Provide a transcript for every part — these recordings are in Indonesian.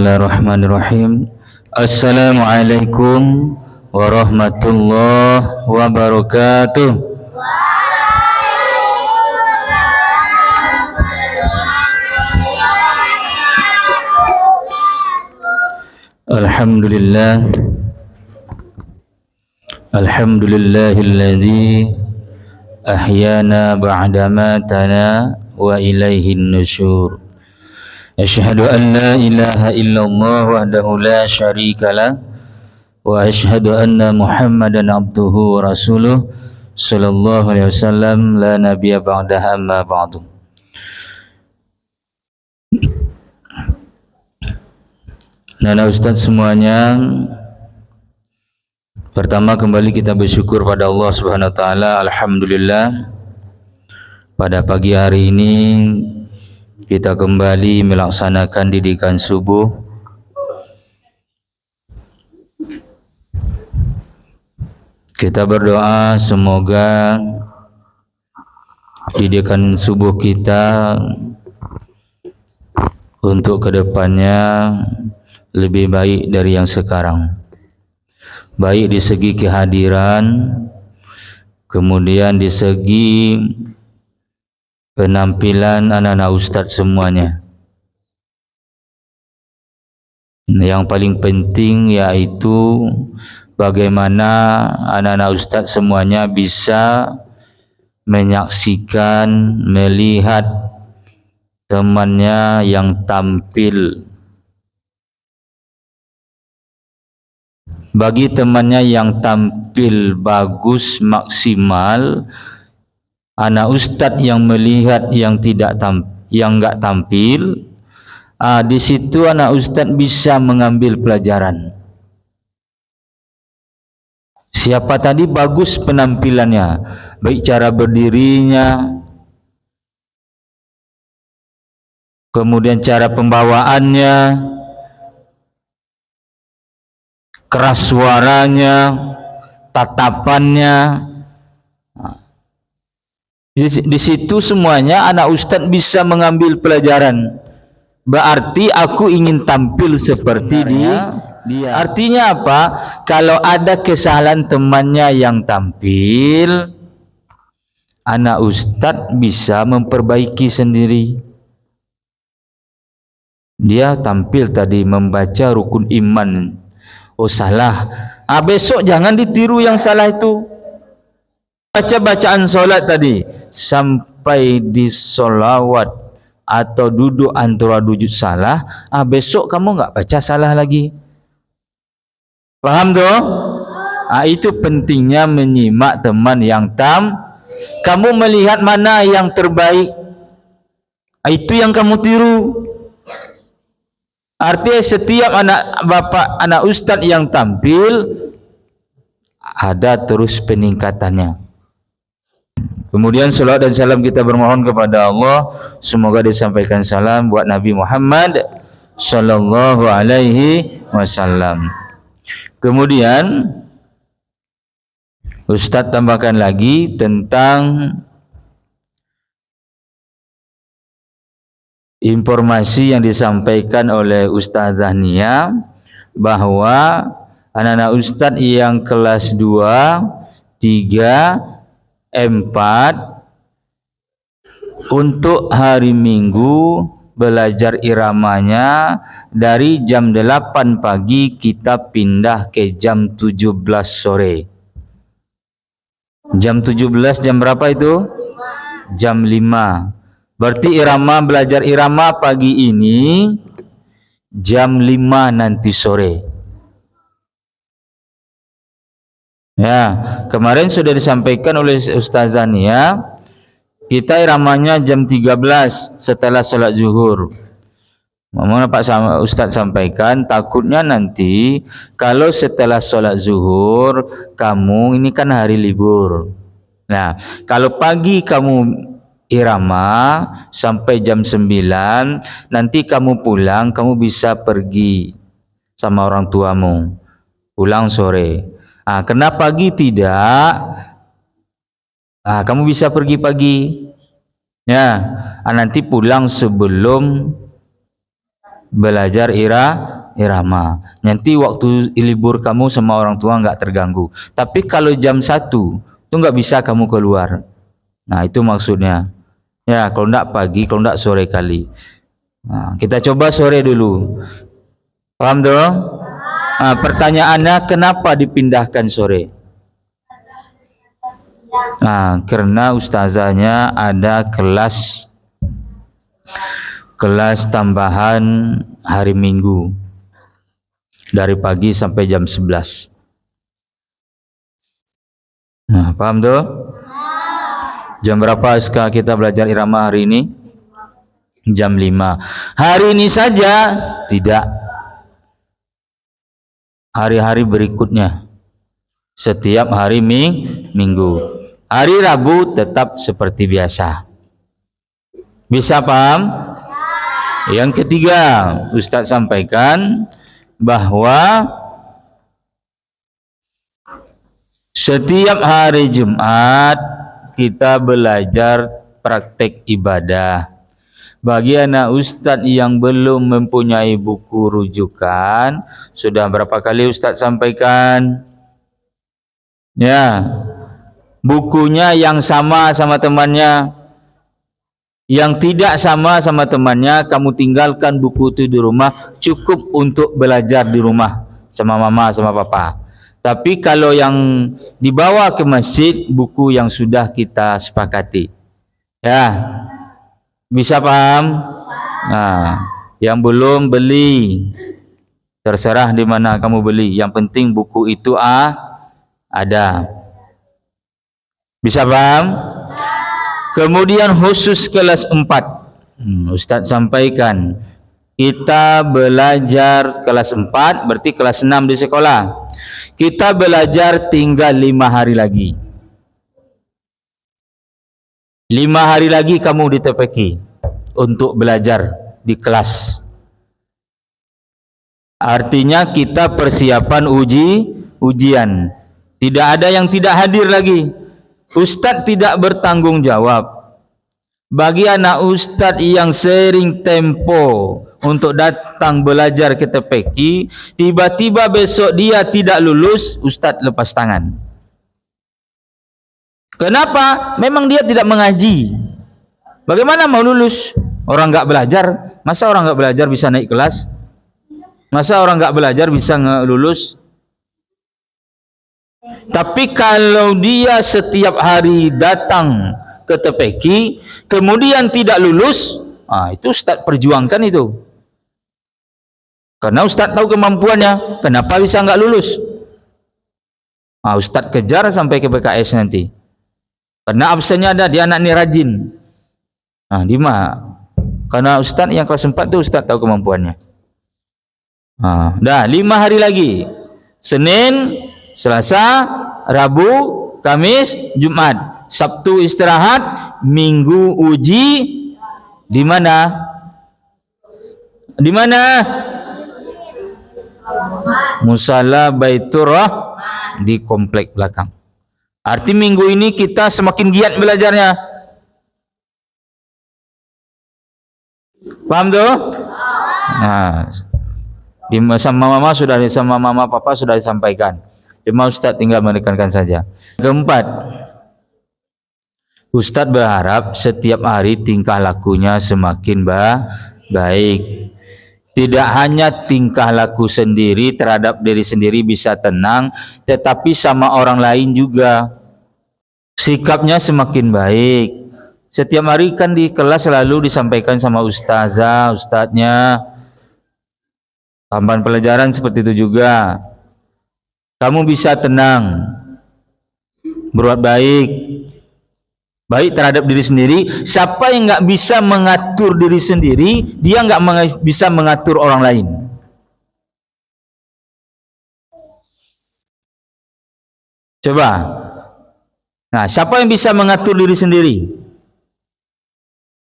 Bismillahirrahmanirrahim. Assalamualaikum warahmatullahi wabarakatuh. Alhamdulillah. Alhamdulillahilladzi ahyana ba'da matana wa ilaihin nusyur. Asyhadu an la ilaha illallah wahdahu la syarika lah wa asyhadu anna Muhammadan abduhu wa rasuluh sallallahu alaihi wasallam la nabiyya ba'dahu amma ba'du. Nana Ustaz semuanya, pertama kembali kita bersyukur pada Allah Subhanahu wa taala. Alhamdulillah, pada pagi hari ini kita kembali melaksanakan didikan subuh. Kita berdoa semoga didikan subuh kita untuk kedepannya lebih baik dari yang sekarang, baik di segi kehadiran, kemudian di segi penampilan anak-anak ustaz semuanya. Yang paling penting yaitu bagaimana anak-anak ustaz semuanya bisa menyaksikan, melihat temannya yang tampil. Bagi temannya yang tampil bagus, maksimal, anak ustaz yang melihat yang enggak tampil, di situ anak ustaz bisa mengambil pelajaran. Siapa tadi bagus penampilannya, baik cara berdirinya, kemudian cara pembawaannya, keras suaranya, tatapannya. Di situ semuanya anak ustaz bisa mengambil pelajaran. Berarti aku ingin tampil seperti dia. Artinya apa? Kalau ada kesalahan temannya yang tampil, anak ustaz bisa memperbaiki sendiri. Dia tampil tadi membaca rukun iman, oh salah, besok jangan ditiru yang salah itu. Baca bacaan solat tadi sampai di solawat atau duduk antara duduk salah, besok kamu enggak baca salah lagi. Paham toh? Itu pentingnya menyimak teman yang kamu melihat mana yang terbaik, itu yang kamu tiru. Artinya setiap anak bapak, anak ustaz yang tampil ada terus peningkatannya. Kemudian salawat dan salam kita bermohon kepada Allah, semoga disampaikan salam buat Nabi Muhammad sallallahu alaihi wasallam. Kemudian Ustaz tambahkan lagi tentang informasi yang disampaikan oleh Ustazah Nia, bahwa anak-anak ustaz yang kelas 2, 3, 4 untuk hari Minggu belajar iramanya dari jam 8 pagi kita pindah ke jam 17 sore. Jam 17 jam berapa itu? Jam 5. Berarti belajar irama pagi ini jam 5 nanti sore. Ya, kemarin sudah disampaikan oleh Ustazah Nia, kita iramanya jam 13 setelah sholat zuhur. Mohon Pak Ustaz sampaikan, takutnya nanti kalau setelah sholat zuhur kamu, ini kan hari libur. Nah, kalau pagi kamu irama sampai jam 9, nanti kamu pulang, kamu bisa pergi sama orang tuamu, pulang sore. Karena pagi tidak, kamu bisa pergi pagi. Ya, nanti pulang sebelum belajar irama. Nanti waktu libur kamu sama orang tua nggak terganggu. Tapi kalau jam 1 itu nggak bisa kamu keluar. Nah itu maksudnya. Ya kalau nggak pagi, kalau nggak sore kali. Nah, kita coba sore dulu. Paham dong? Nah, pertanyaannya kenapa dipindahkan sore? Nah, karena ustazahnya ada kelas tambahan hari Minggu dari pagi sampai jam 11. Nah, paham tuh? Jam berapa SK kita belajar irama hari ini? Jam 5. Hari ini saja tidak. Hari-hari berikutnya. Setiap hari Minggu. Hari Rabu tetap seperti biasa. Bisa paham? Yang ketiga, Ustadz sampaikan bahwa setiap hari Jumat kita belajar praktek ibadah. Bagi anak Ustadz yang belum mempunyai buku rujukan, sudah berapa kali Ustadz sampaikan? Ya, bukunya yang sama temannya. Yang tidak sama temannya, kamu tinggalkan buku itu di rumah, cukup untuk belajar di rumah sama mama sama papa. Tapi kalau yang dibawa ke masjid, buku yang sudah kita sepakati. Ya, bisa paham? Nah, yang belum beli, terserah di mana kamu beli. Yang penting buku itu ada. Bisa paham? Kemudian khusus kelas 4. Ustadz sampaikan, kita belajar kelas 4, berarti kelas 6 di sekolah. Kita belajar tinggal 5 hari lagi. 5 hari lagi kamu di TPQ untuk belajar di kelas. Artinya kita persiapan ujian. Tidak ada yang tidak hadir lagi. Ustadz tidak bertanggung jawab. Bagi anak Ustadz yang sering tempo untuk datang belajar ke TPQ, tiba-tiba besok dia tidak lulus, Ustadz lepas tangan. Kenapa? Memang dia tidak mengaji. Bagaimana mau lulus? Orang nggak belajar. Masa orang nggak belajar bisa naik kelas? Masa orang nggak belajar bisa lulus? Tapi kalau dia setiap hari datang ke TPQ kemudian tidak lulus, itu Ustadz perjuangkan itu. Karena Ustadz tahu kemampuannya, kenapa bisa nggak lulus? Ustadz kejar sampai ke PKS nanti. Karena absennya ada, dia anak ini rajin. Karena Ustadz yang kelas 4 itu Ustadz tahu kemampuannya. Dah 5 hari lagi. Senin, Selasa, Rabu, Kamis, Jumat. Sabtu istirahat, Minggu uji. Di mana? Di mana? Musala Baitur Rahman di komplek belakang. Arti minggu ini kita semakin giat belajarnya. Paham tuh? Sama mama papa sudah disampaikan. Cuma Ustadz tinggal menekankan saja. Keempat, Ustadz berharap setiap hari tingkah lakunya semakin baik. Tidak hanya tingkah laku sendiri terhadap diri sendiri bisa tenang, tetapi sama orang lain juga. Sikapnya semakin baik. Setiap hari kan di kelas selalu disampaikan sama ustadznya. Tambahan pelajaran seperti itu juga. Kamu bisa tenang, berbuat baik terhadap diri sendiri. Siapa yang nggak bisa mengatur diri sendiri, dia nggak bisa mengatur orang lain. Coba. Nah, siapa yang bisa mengatur diri sendiri?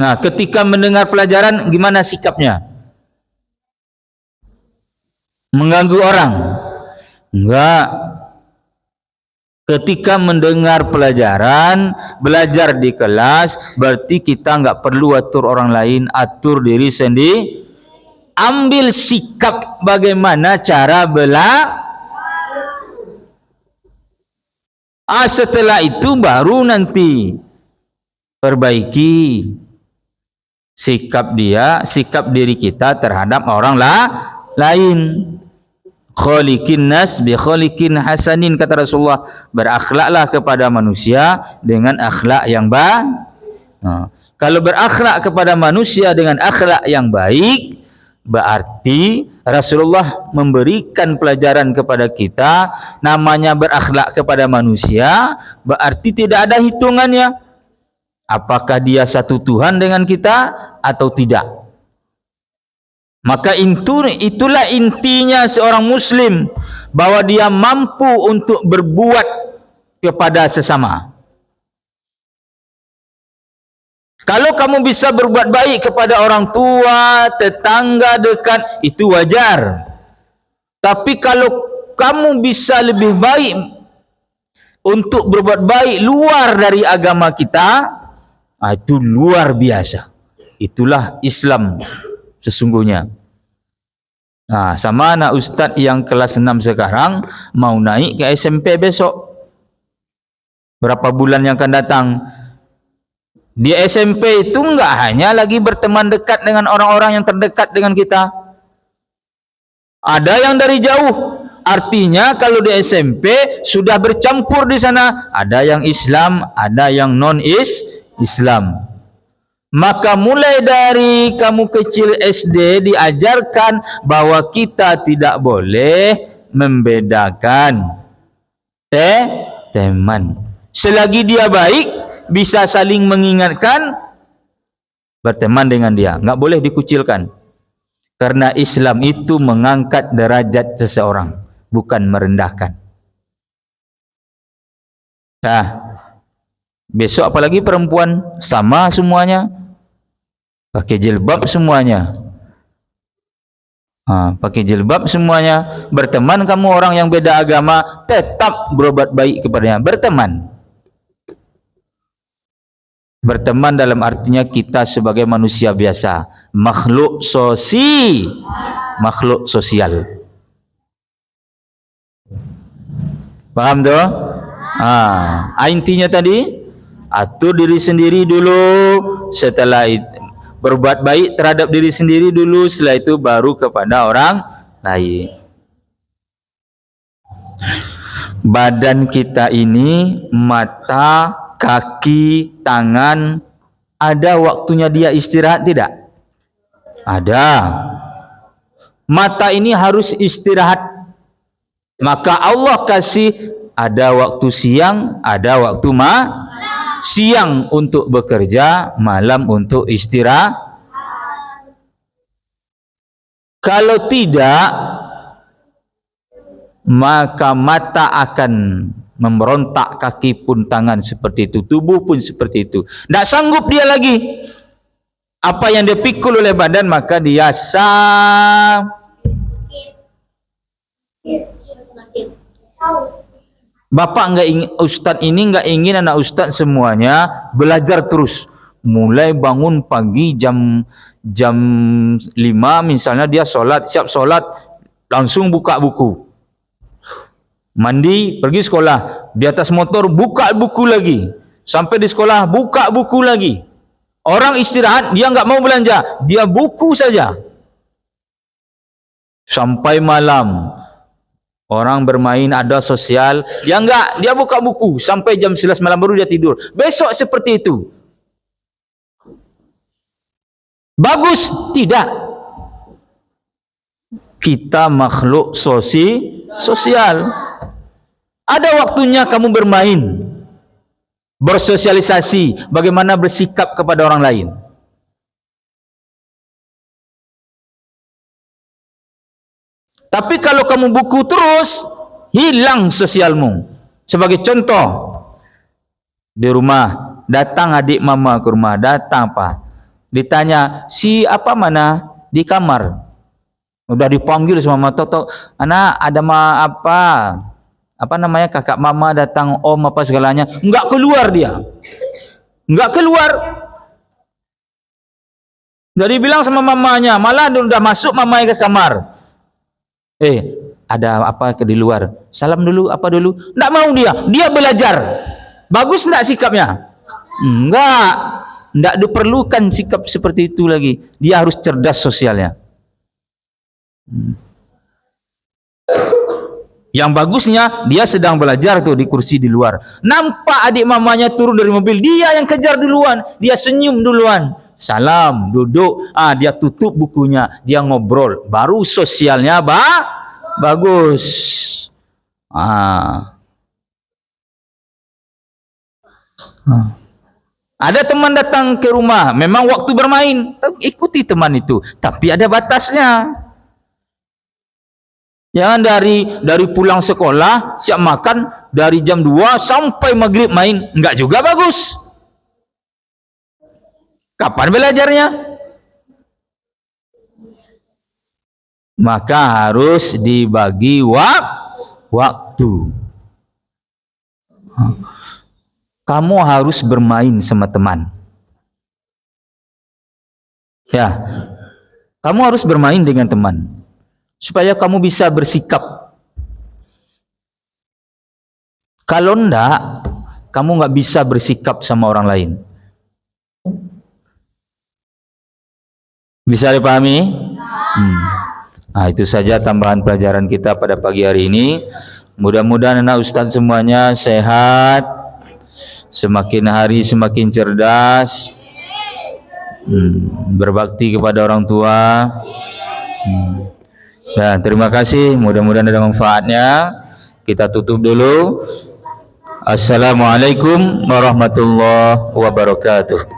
Nah, ketika mendengar pelajaran, gimana sikapnya? Mengganggu orang? Enggak. Ketika mendengar pelajaran, belajar di kelas, berarti kita enggak perlu atur orang lain, atur diri sendiri. ambil sikap bagaimana cara setelah itu baru nanti perbaiki sikap diri kita terhadap orang lain. Khaliqin nas bi khaliqin hasanin, kata Rasulullah, berakhlaklah kepada manusia dengan akhlak yang baik. Kalau berakhlak kepada manusia dengan akhlak yang baik, berarti Rasulullah memberikan pelajaran kepada kita, namanya berakhlak kepada manusia, berarti tidak ada hitungannya apakah dia satu Tuhan dengan kita atau tidak. Maka itulah intinya seorang muslim, bahwa dia mampu untuk berbuat kepada sesama. Kalau kamu bisa berbuat baik kepada orang tua, tetangga dekat, itu wajar. Tapi kalau kamu bisa lebih baik untuk berbuat baik luar dari agama kita, itu luar biasa. Itulah Islam sesungguhnya. Sama anak ustaz yang kelas 6 sekarang mau naik ke SMP besok, berapa bulan yang akan datang. Di SMP itu enggak hanya lagi berteman dekat dengan orang-orang yang terdekat dengan kita, ada yang dari jauh. Artinya kalau di SMP sudah bercampur di sana, ada yang Islam, ada yang non-Islam. Maka mulai dari kamu kecil SD diajarkan bahwa kita tidak boleh membedakan teman. Selagi dia baik, bisa saling mengingatkan, berteman dengan dia, enggak boleh dikucilkan. Karena Islam itu mengangkat derajat seseorang, bukan merendahkan. Besok apalagi perempuan, sama semuanya, pakai jilbab semuanya. Pakai jilbab semuanya. Berteman kamu orang yang beda agama, tetap berbuat baik kepadanya. Berteman dalam artinya kita sebagai manusia biasa, makhluk sosial. Paham tuh? Intinya tadi, atur diri sendiri dulu, setelah itu berbuat baik terhadap diri sendiri dulu, setelah itu baru kepada orang lain. Badan kita ini, mata, kaki, tangan, ada waktunya dia istirahat tidak? Ada. Mata ini harus istirahat, maka Allah kasih ada waktu siang, ada waktu siang untuk bekerja, malam untuk istirahat. Kalau tidak, maka mata akan memberontak, kaki pun, tangan seperti itu, tubuh pun seperti itu. Tidak sanggup dia lagi. Apa yang dipikul oleh badan, maka dia Bapak enggak ingin, ustaz ini enggak ingin anak ustaz semuanya belajar terus. Mulai bangun pagi jam 5 misalnya, dia siap solat, langsung buka buku. Mandi, pergi sekolah, di atas motor buka buku lagi. Sampai di sekolah buka buku lagi. Orang istirahat, dia enggak mau belanja, dia buku saja. Sampai malam. Orang bermain, ada sosial, dia enggak, dia buka buku sampai jam 11 malam baru dia tidur. Besok seperti itu. Bagus? Tidak. Kita makhluk sosial. Ada waktunya kamu bermain, bersosialisasi, bagaimana bersikap kepada orang lain. Tapi kalau kamu buku terus, hilang sosialmu. Sebagai contoh, di rumah, datang adik mama ke rumah, datang apa? Ditanya, si apa mana? Di kamar. Udah dipanggil sama mama, toto, anak ada apa namanya, kakak mama datang, om apa segalanya. Enggak keluar dia. Enggak keluar. Dari bilang sama mamanya, malah udah masuk mamanya ke kamar. Ada apa di luar? Salam dulu, apa dulu? Nggak mau dia belajar. Bagus nggak sikapnya? Nggak diperlukan sikap seperti itu lagi. Dia harus cerdas sosialnya. Yang bagusnya dia sedang belajar tuh di kursi di luar. Nampak adik mamanya turun dari mobil, dia yang kejar duluan. Dia senyum duluan. Salam, duduk. Dia tutup bukunya, dia ngobrol. Baru sosialnya bagus. Ada teman datang ke rumah, memang waktu bermain, ikuti teman itu, tapi ada batasnya. Jangan dari pulang sekolah siap makan dari jam 2 sampai maghrib main, enggak juga bagus. Kapan belajarnya? Maka harus dibagi waktu. Kamu harus bermain sama teman. Ya, kamu harus bermain dengan teman supaya kamu bisa bersikap. Kalau enggak, kamu nggak bisa bersikap sama orang lain. Bisa dipahami? Itu saja tambahan pelajaran kita pada pagi hari ini. Mudah-mudahan anak ustaz semuanya sehat, semakin hari semakin cerdas, berbakti kepada orang tua. Dan terima kasih, mudah-mudahan ada manfaatnya. Kita tutup dulu. Assalamualaikum warahmatullahi wabarakatuh.